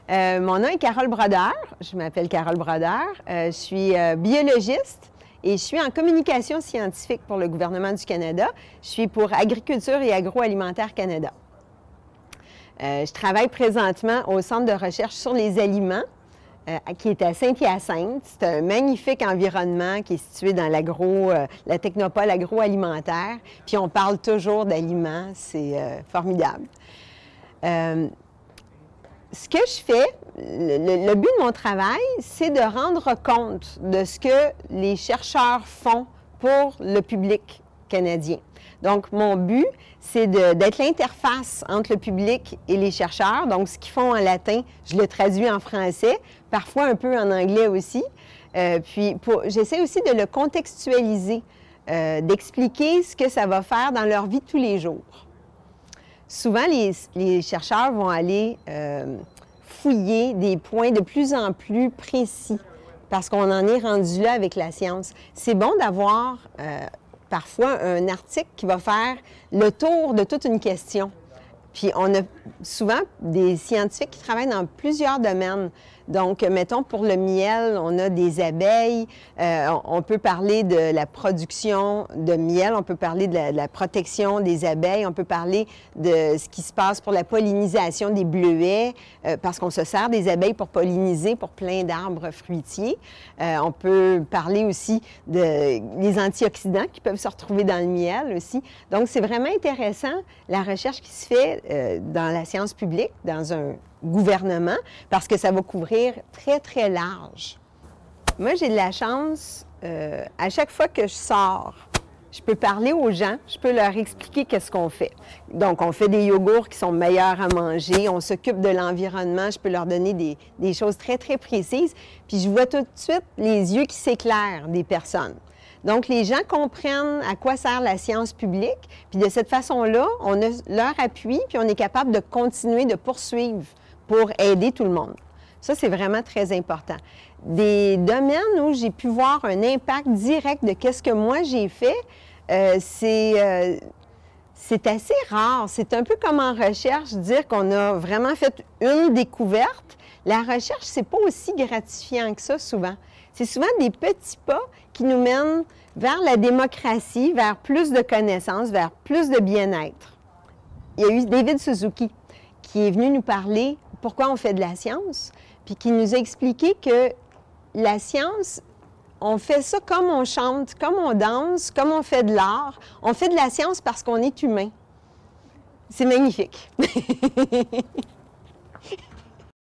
Mon nom est Carole Brodeur. Je m'appelle Carole Brodeur. Je suis biologiste et je suis en communication scientifique pour le gouvernement du Canada. Je suis pour Agriculture et Agroalimentaire Canada. Je travaille présentement au Centre de recherche sur les aliments qui est à Saint-Hyacinthe. C'est un magnifique environnement qui est situé dans la technopole agroalimentaire. Puis on parle toujours d'aliments, c'est formidable. Ce que je fais, le but de mon travail, c'est de rendre compte de ce que les chercheurs font pour le public canadien. Donc, mon but, c'est d'être l'interface entre le public et les chercheurs. Donc, ce qu'ils font en latin, je le traduis en français, parfois un peu en anglais aussi. J'essaie aussi de le contextualiser, d'expliquer ce que ça va faire dans leur vie de tous les jours. Souvent, les chercheurs vont aller fouiller des points de plus en plus précis parce qu'on en est rendu là avec la science. C'est bon d'avoir parfois un article qui va faire le tour de toute une question. Puis on a souvent des scientifiques qui travaillent dans plusieurs domaines. Donc, mettons, pour le miel, on a des abeilles. On peut parler de la production de miel, on peut parler de la protection des abeilles, on peut parler de ce qui se passe pour la pollinisation des bleuets, parce qu'on se sert des abeilles pour polliniser pour plein d'arbres fruitiers. On peut parler aussi des antioxydants qui peuvent se retrouver dans le miel aussi. Donc, c'est vraiment intéressant, la recherche qui se fait dans la science publique, dans un gouvernement, parce que ça va couvrir très, très large. Moi, j'ai de la chance, à chaque fois que je sors, je peux parler aux gens, je peux leur expliquer qu'est-ce qu'on fait. Donc, on fait des yogourts qui sont meilleurs à manger, on s'occupe de l'environnement, je peux leur donner des choses très, très précises. Puis, je vois tout de suite les yeux qui s'éclairent des personnes. Donc, les gens comprennent à quoi sert la science publique, puis de cette façon-là, on a leur appui, puis on est capable de continuer, de poursuivre pour aider tout le monde. Ça, c'est vraiment très important. Des domaines où j'ai pu voir un impact direct de qu'est-ce que moi j'ai fait, c'est assez rare. C'est un peu comme en recherche, dire qu'on a vraiment fait une découverte. La recherche, c'est pas aussi gratifiant que ça souvent. C'est souvent des petits pas qui nous mènent vers la démocratie, vers plus de connaissances, vers plus de bien-être. Il y a eu David Suzuki qui est venu nous parler pourquoi on fait de la science, puis qui nous a expliqué que la science, on fait ça comme on chante, comme on danse, comme on fait de l'art. On fait de la science parce qu'on est humain. C'est magnifique.